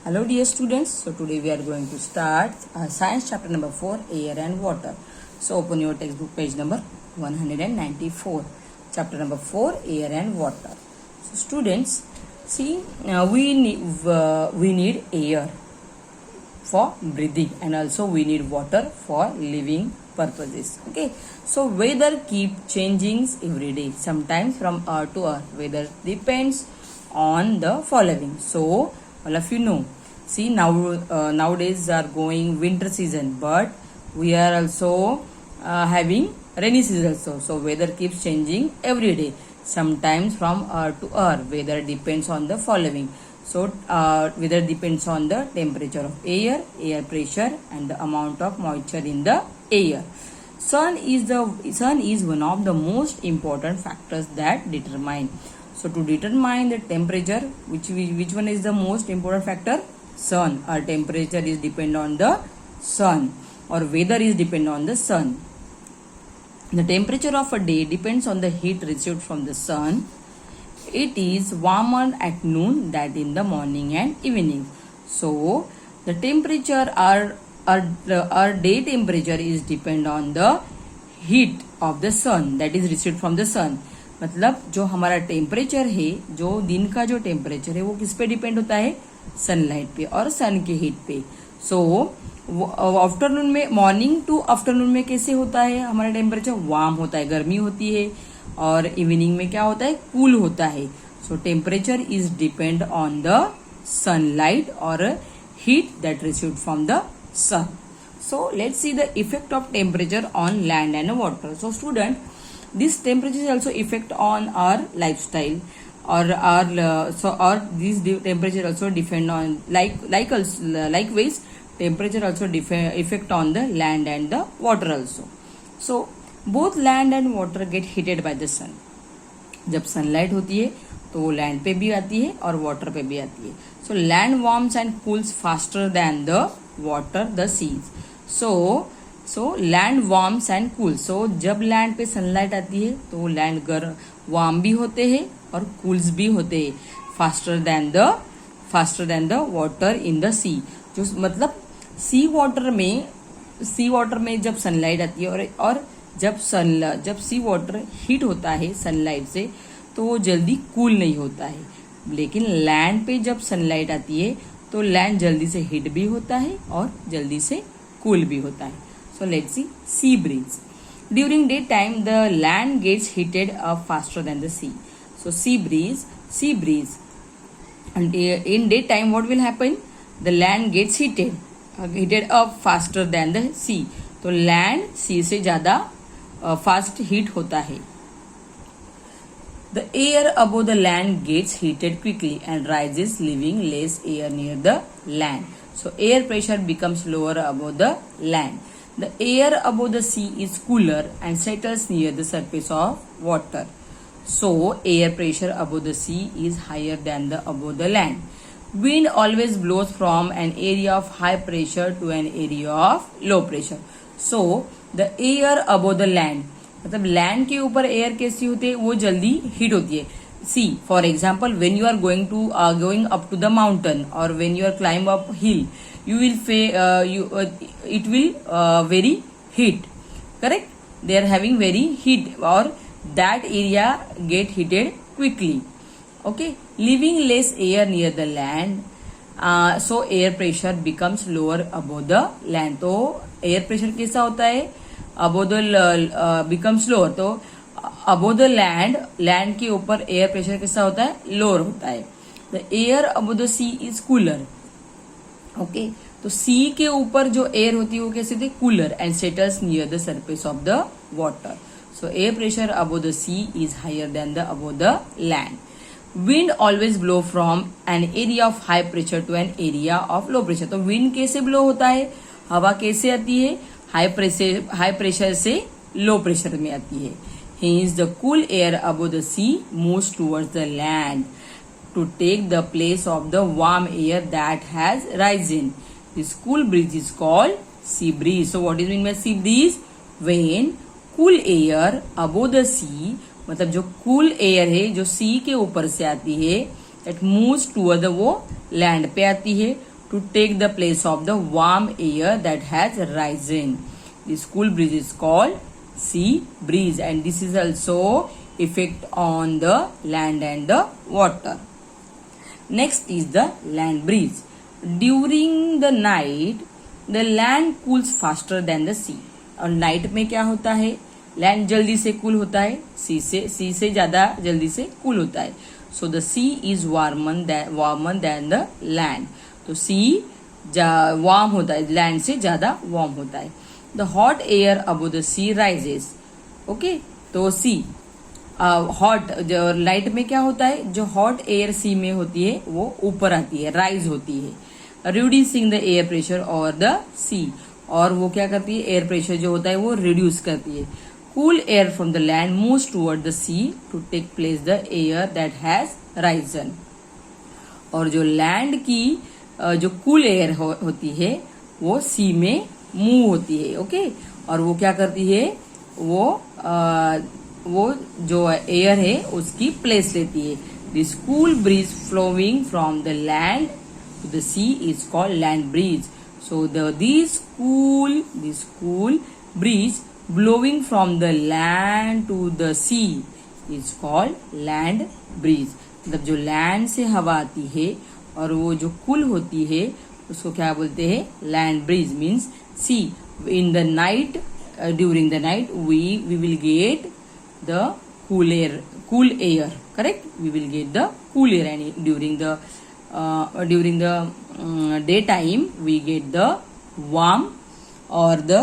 Hello dear students, so today we are going to start science chapter number 4, air and water. So open your textbook page number 194, chapter number 4, air and water. So students, see we need air for breathing and also we need water for living purposes. Okay, so weather keep changing every day, sometimes from hour to hour. Weather depends on the following. So all of you know, see nowadays are going winter season, but we are also having rainy season also. So weather keeps changing every day, sometimes from hour to hour. Weather depends on the following. So weather depends on the temperature of air, air pressure and the amount of moisture in the air. Sun is one of the most important factors that determine. So to determine the temperature, which one is the most important factor? Sun. Our temperature is depend on the sun, or weather is depend on the sun. The temperature of a day depends on the heat received from the sun. It is warmer at noon than in the morning and evening. So the temperature, our day temperature is depend on the heat of the sun that is received from the sun. मतलब जो हमारा temperature है, जो दिन का जो temperature है वो किस पे डिपेंड होता है? सनलाइट पे और सन के हीट पे. सो आफ्टरनून में, मॉर्निंग टू आफ्टरनून में कैसे होता है हमारा टेम्परेचर? वार्म होता है, गर्मी होती है, और इवनिंग में क्या होता है? कूल होता है. So temperature is depend on the sunlight और heat that received from the sun. So let's see the effect of temperature on land and water. So student, this temperature is also effect on our lifestyle, or these temperature also depend on likewise temperature also effect on the land and the water also. So both land and water get heated by the sun. जब sunlight होती है तो वो land पे भी आती है और वाटर पे भी आती है. So land warms and cools faster than the water the seas. So land warms and cool. So जब लैंड पे सनलाइट आती है तो लैंड वार्म भी होते हैं और कूल्स भी होते हैं, faster than the water in the sea. जो मतलब सी वाटर में जब सनलाइट आती है और जब सी वाटर हीट होता है सनलाइट से तो वो जल्दी कूल नहीं होता है. लेकिन लैंड पे जब सनलाइट आती है तो लैंड जल्दी से हीट भी होता है और जल्दी से कूल भी होता है. So let's see sea breeze. During daytime, the land gets heated up faster than the sea. So sea breeze. And in daytime, what will happen? The land gets heated up faster than the sea. तो land sea से ज़्यादा fast heat होता है. The air above the land gets heated quickly and rises, leaving less air near the land. So air pressure becomes lower above the land. The air above the sea is cooler and settles near the surface of water. So air pressure above the sea is higher than the above the land. Wind always blows from an area of high pressure to an area of low pressure. So the air above the land, मतलब land के ऊपर air कैसी होती है? वो जल्दी heat होती है. See, for example, when you are going up to the mountain, or when you are climb up hill, you will it will very heat, correct? They are having very heat, or that area get heated quickly. Okay, leaving less air near the land. So air pressure becomes lower above the land. तो air pressure कैसा होता है? above the becomes lower. तो अबो the land के ऊपर air pressure कैसा होता है? लोअर होता है. The air above the sea is cooler. Okay, तो सी के ऊपर जो एयर होती है वो कैसे होती है? Cooler and settles near the surface of the water. So air pressure above the sea is higher than the above the land. Wind always blow from an area of high pressure to an area of low pressure. तो wind कैसे blow होता है? हवा कैसे आती है? High pressure से low pressure में आती है. Hence, the cool air above the sea moves towards the land to take the place of the warm air that has risen. This cool breeze is called sea breeze. So, what is mean by sea breeze? When cool air above the sea, मतलब जो cool air है जो sea के ऊपर से आती है, that moves towards the वो land पे आती है to take the place of the warm air that has risen. This cool breeze is called sea breeze, and this is also effect on the land and the water. Next is the land breeze. During the night, the land cools faster than the sea. और night में क्या होता है, land जल्दी से cool होता है, सी से ज्यादा जल्दी से कूल होता है. So the sea is warmer than the land. तो सी वार्म होता है, लैंड से ज्यादा वार्म होता है. The hot air above the sea rises. Okay, तो सी हॉट, जो लाइट में क्या होता है, जो हॉट एयर सी में होती है वो ऊपर आती है, राइज होती है. रिड्यूसिंग द एयर प्रेशर और द सी, और वो क्या करती है, एयर प्रेशर जो होता है वो रिड्यूस करती है. Cool air from the land moves toward the sea to take place the air that has risen. और जो लैंड की जो कूल एयर होती है वो सी में मूव होती है. ओके, और वो क्या करती है, वो जो एयर है उसकी प्लेस लेती है. This cool breeze flowing from the land to the sea is called land breeze. So this cool breeze blowing from the land to the sea is called land breeze. मतलब जो land से हवा आती है और वो जो कूल होती है उसको क्या बोलते हैं, land breeze. Means sea in the night, during the night we will get the cool air, correct? We will get the cool air, and during the daytime we get the warm or the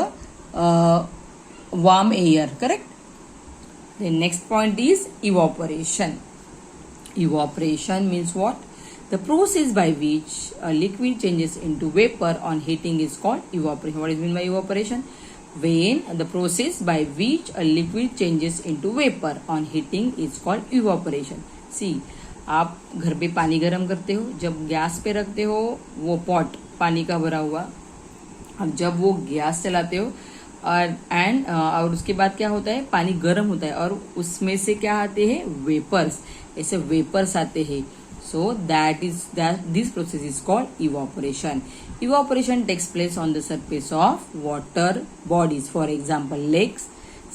warm air, correct? The next point is evaporation. Evaporation means what? The process by which a liquid changes into vapor on heating is called evaporation. What is meant by evaporation? When the process by which a liquid changes into vapor on heating is called evaporation. See, आप घर पे पानी गर्म करते हो, जब gas पे रखते हो वो पॉट पानी का भरा हुआ, अब जब वो गैस चलाते हो और उसके बाद क्या होता है, पानी गर्म होता है और उसमें से क्या आते हैं, वेपर्स. ऐसे वेपर्स आते हैं. So this process is called evaporation. Evaporation takes place on the surface of water bodies, for example lakes,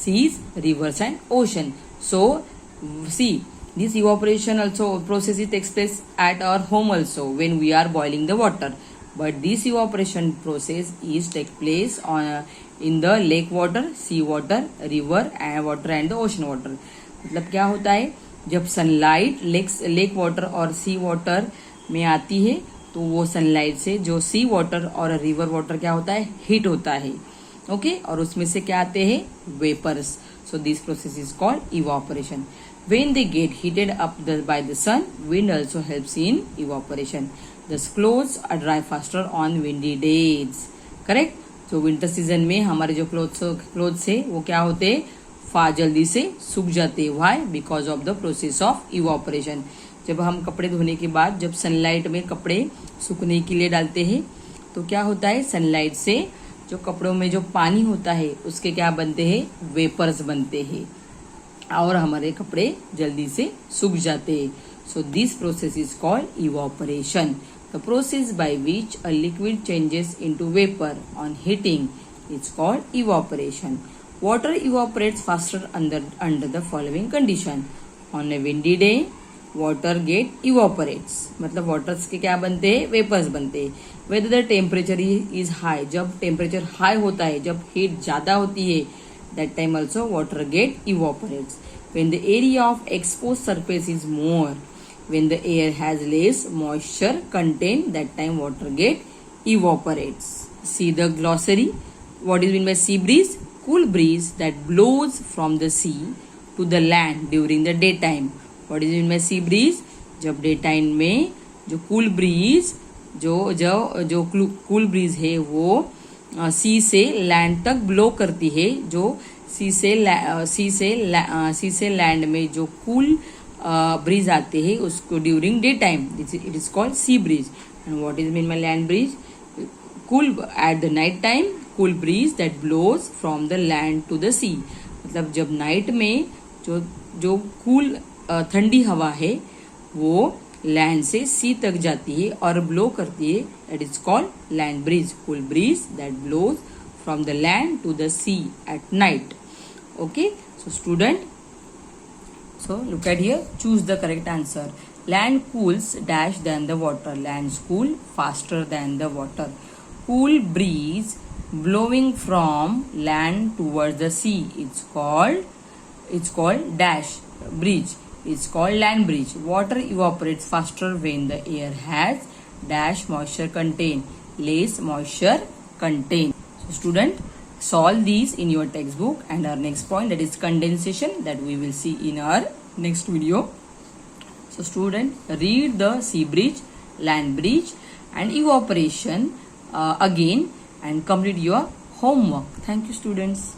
seas, rivers and ocean. So see, this evaporation also process it takes place at our home also when we are boiling the water, but this evaporation process is take place in the lake water, sea water, river and water and the ocean water. मतलब क्या होता है, जब sunlight lake water और सी water में आती है तो वो सनलाइट से जो सी वाटर और रिवर वाटर क्या होता है, हीट होता है. ओके, और उसमें से क्या आते हैं, vapours. So this process is called evaporation. When they get heated up by the sun, wind also helps in evaporation. The clothes are dry faster on windy days. Correct? तो winter season में हमारे जो clothes है वो क्या होते हैं, जल्दी से सूख जाते हैं. Why? Because of the process of evaporation. जब हम कपड़े धोने के बाद जब सनलाइट में कपड़े सूखने के लिए डालते हैं तो क्या होता है, सनलाइट से जो कपड़ों में जो पानी होता है उसके क्या बनते हैं, वेपर्स बनते हैं और हमारे कपड़े जल्दी से सूख जाते हैं. So this process is called evaporation. The process by which a liquid changes into vapour on heating is called evaporation. Water evaporates faster under the following condition. On a windy day water get evaporates. मतलब waters के क्या बनते हैं, vapours बनते हैं. Whether the temperature is high, जब temperature high होता है, जब हीट ज्यादा होती है, that time also water get evaporates. When the area of exposed surface is more, when the air has less moisture content, that time water get evaporates. See the glossary. What is meant by sea breeze? Cool breeze that blows from the sea to the land during the daytime. What is meant by sea breeze? जब daytime में जो cool breeze जो cool breeze है वो सी से land तक blow करती है. जो सी से लैंड में जो कूल ब्रीज आते हैं उसको during day time it is called sea breeze. And what is mean by land breeze? Cool at the night time, cool breeze that blows from the land to the sea. मतलब जब night में जो cool ठंडी हवा है वो land से सी तक जाती है और ब्लो करती है, that is called land breeze. Cool breeze that blows from the land to the sea at night. Okay, so student, so look at here, choose the correct answer. Land cools dash than the water. Lands cool faster than the water. Cool breeze blowing from land towards the sea. It's called dash breeze. It's called land breeze. Water evaporates faster when the air has dash moisture contain. Less moisture contain. So student, solve these in your textbook, and our next point, that is condensation, that we will see in our next video. So student, read the sea breeze, land breeze and evaporation again and complete your homework. Thank you students.